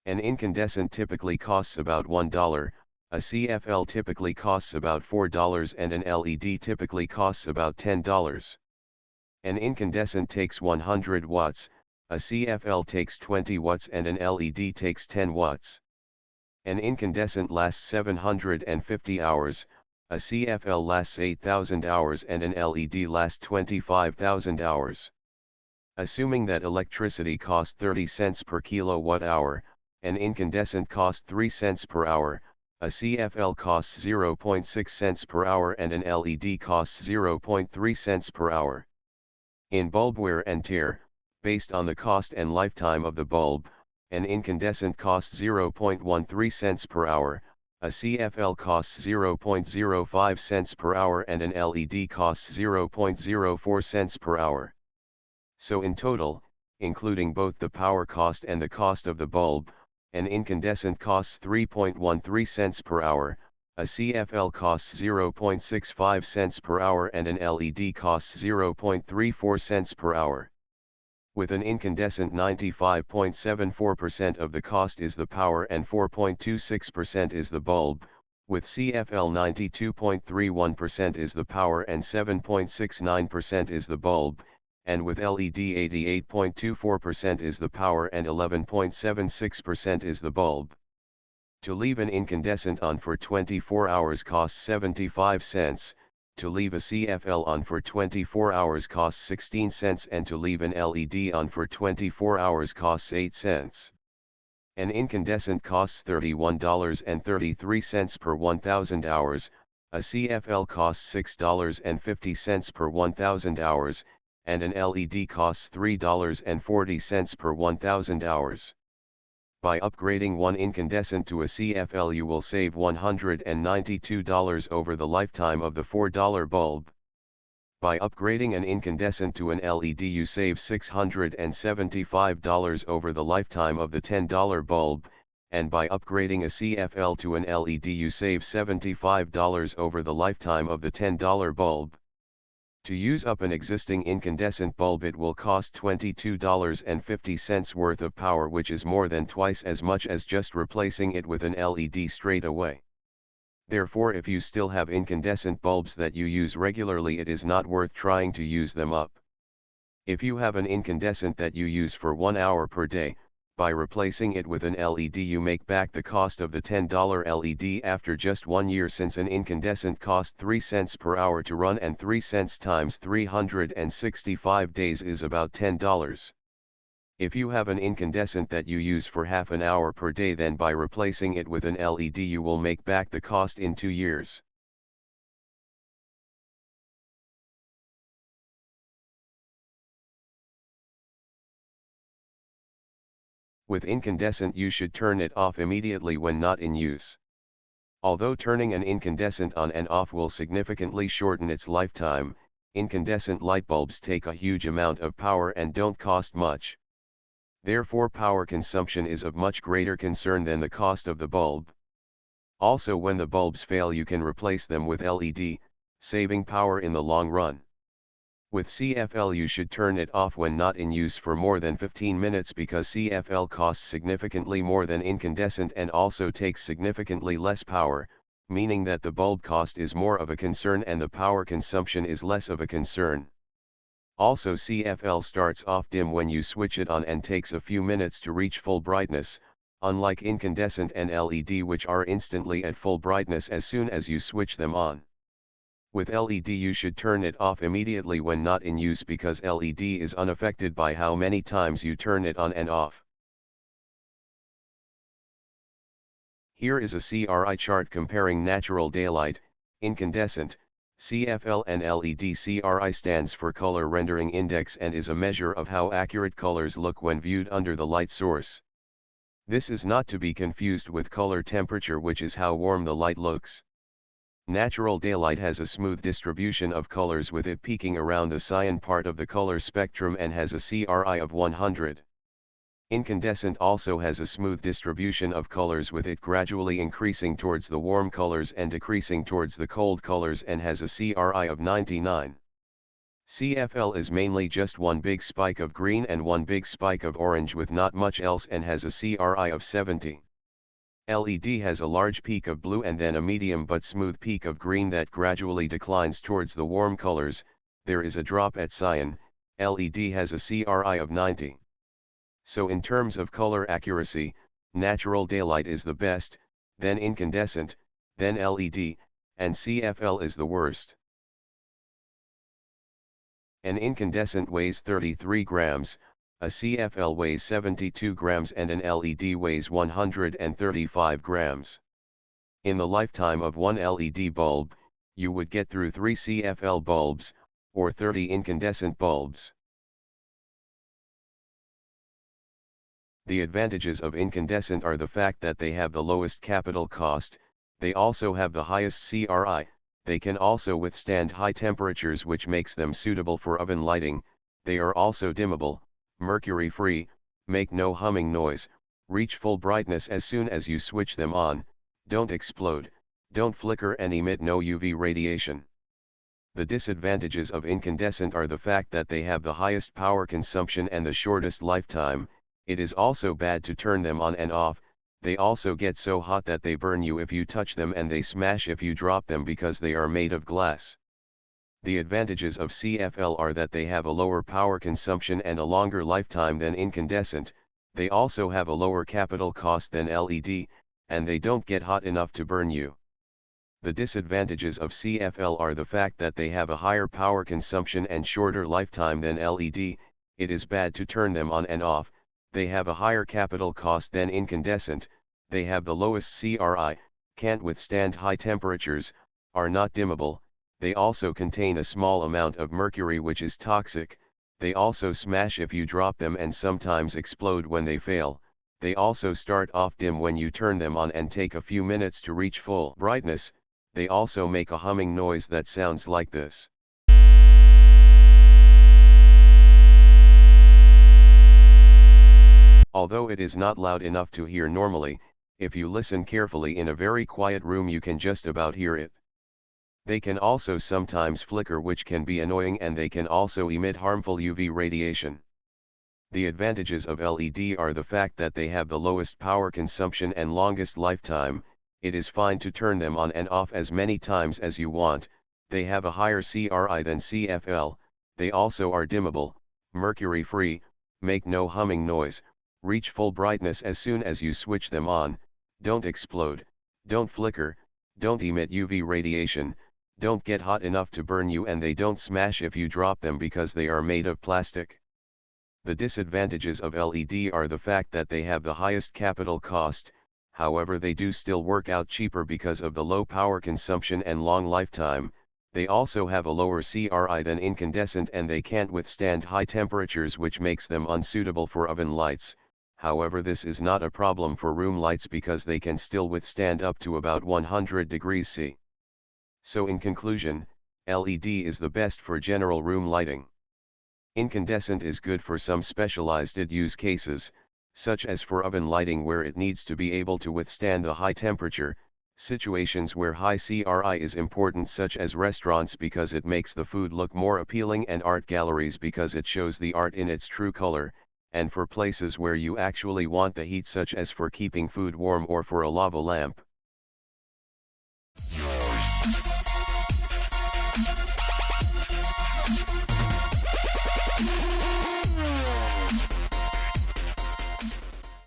An incandescent typically costs about $1, a CFL typically costs about $4 and an LED typically costs about $10. An incandescent takes 100 watts, a CFL takes 20 watts and an LED takes 10 watts. An incandescent lasts 750 hours, a CFL lasts 8,000 hours and an LED lasts 25,000 hours. Assuming that electricity costs 30 cents per kilowatt hour, an incandescent costs 3 cents per hour, a CFL costs 0.6 cents per hour and an LED costs 0.3 cents per hour. In bulb wear and tear, based on the cost and lifetime of the bulb, an incandescent costs 0.13 cents per hour, a CFL costs 0.05 cents per hour and an LED costs 0.04 cents per hour. So in total, including both the power cost and the cost of the bulb, an incandescent costs 3.13 cents per hour, a CFL costs 0.65 cents per hour and an LED costs 0.34 cents per hour. With an incandescent, 95.74% of the cost is the power and 4.26% is the bulb, with CFL 92.31% is the power and 7.69% is the bulb, and with LED 88.24% is the power and 11.76% is the bulb. To leave an incandescent on for 24 hours costs 75 cents, to leave a CFL on for 24 hours costs 16 cents and to leave an LED on for 24 hours costs 8 cents. An incandescent costs $31.33 per 1,000 hours, a CFL costs $6.50 per 1,000 hours, and an LED costs $3.40 per 1,000 hours. By upgrading one incandescent to a CFL you will save $192 over the lifetime of the $4 bulb. By upgrading an incandescent to an LED you save $675 over the lifetime of the $10 bulb, and by upgrading a CFL to an LED you save $75 over the lifetime of the $10 bulb. To use up an existing incandescent bulb it will cost $22.50 worth of power, which is more than twice as much as just replacing it with an LED straight away. Therefore, if you still have incandescent bulbs that you use regularly, it is not worth trying to use them up. If you have an incandescent that you use for 1 hour per day, by replacing it with an LED you make back the cost of the $10 LED after just 1 year, since an incandescent cost 3 cents per hour to run and 3 cents times 365 days is about $10. If you have an incandescent that you use for half an hour per day, then by replacing it with an LED you will make back the cost in 2 years. With incandescent you should turn it off immediately when not in use. Although turning an incandescent on and off will significantly shorten its lifetime, incandescent light bulbs take a huge amount of power and don't cost much. Therefore power consumption is of much greater concern than the cost of the bulb. Also, when the bulbs fail you can replace them with LED, saving power in the long run. With CFL you should turn it off when not in use for more than 15 minutes because CFL costs significantly more than incandescent and also takes significantly less power, meaning that the bulb cost is more of a concern and the power consumption is less of a concern. Also, CFL starts off dim when you switch it on and takes a few minutes to reach full brightness, unlike incandescent and LED, which are instantly at full brightness as soon as you switch them on. With LED you should turn it off immediately when not in use because LED is unaffected by how many times you turn it on and off. Here is a CRI chart comparing natural daylight, incandescent, CFL and LED. CRI stands for Color Rendering Index and is a measure of how accurate colors look when viewed under the light source. This is not to be confused with color temperature, which is how warm the light looks. Natural daylight has a smooth distribution of colors with it peaking around the cyan part of the color spectrum and has a CRI of 100. Incandescent also has a smooth distribution of colors with it gradually increasing towards the warm colors and decreasing towards the cold colors and has a CRI of 99. CFL is mainly just one big spike of green and one big spike of orange with not much else and has a CRI of 70. LED has a large peak of blue and then a medium but smooth peak of green that gradually declines towards the warm colors. There is a drop at cyan. LED has a CRI of 90. So in terms of color accuracy, natural daylight is the best, then incandescent, then LED, and CFL is the worst. An incandescent weighs 33 grams, a CFL weighs 72 grams and an LED weighs 135 grams. In the lifetime of one LED bulb, you would get through 3 CFL bulbs, or 30 incandescent bulbs. The advantages of incandescent are the fact that they have the lowest capital cost, they also have the highest CRI, they can also withstand high temperatures which makes them suitable for oven lighting, they are also dimmable, mercury-free, make no humming noise, reach full brightness as soon as you switch them on, don't explode, don't flicker and emit no UV radiation. The disadvantages of incandescent are the fact that they have the highest power consumption and the shortest lifetime. It is also bad to turn them on and off, they also get so hot that they burn you if you touch them and they smash if you drop them because they are made of glass. The advantages of CFL are that they have a lower power consumption and a longer lifetime than incandescent, they also have a lower capital cost than LED, and they don't get hot enough to burn you. The disadvantages of CFL are the fact that they have a higher power consumption and shorter lifetime than LED, it is bad to turn them on and off, they have a higher capital cost than incandescent, they have the lowest CRI, can't withstand high temperatures, are not dimmable, they also contain a small amount of mercury which is toxic, they also smash if you drop them and sometimes explode when they fail, they also start off dim when you turn them on and take a few minutes to reach full brightness, they also make a humming noise that sounds like this. Although it is not loud enough to hear normally, if you listen carefully in a very quiet room you can just about hear it. They can also sometimes flicker which can be annoying and they can also emit harmful UV radiation. The advantages of LED are the fact that they have the lowest power consumption and longest lifetime, it is fine to turn them on and off as many times as you want, they have a higher CRI than CFL, they also are dimmable, mercury-free, make no humming noise, reach full brightness as soon as you switch them on, don't explode, don't flicker, don't emit UV radiation, don't get hot enough to burn you and they don't smash if you drop them because they are made of plastic. The disadvantages of LED are the fact that they have the highest capital cost, however they do still work out cheaper because of the low power consumption and long lifetime, they also have a lower CRI than incandescent and they can't withstand high temperatures which makes them unsuitable for oven lights. However, this is not a problem for room lights because they can still withstand up to about 100 degrees C. So in conclusion, LED is the best for general room lighting. Incandescent is good for some specialized use cases, such as for oven lighting where it needs to be able to withstand the high temperature, situations where high CRI is important such as restaurants because it makes the food look more appealing and art galleries because it shows the art in its true color, and for places where you actually want the heat such as for keeping food warm or for a lava lamp.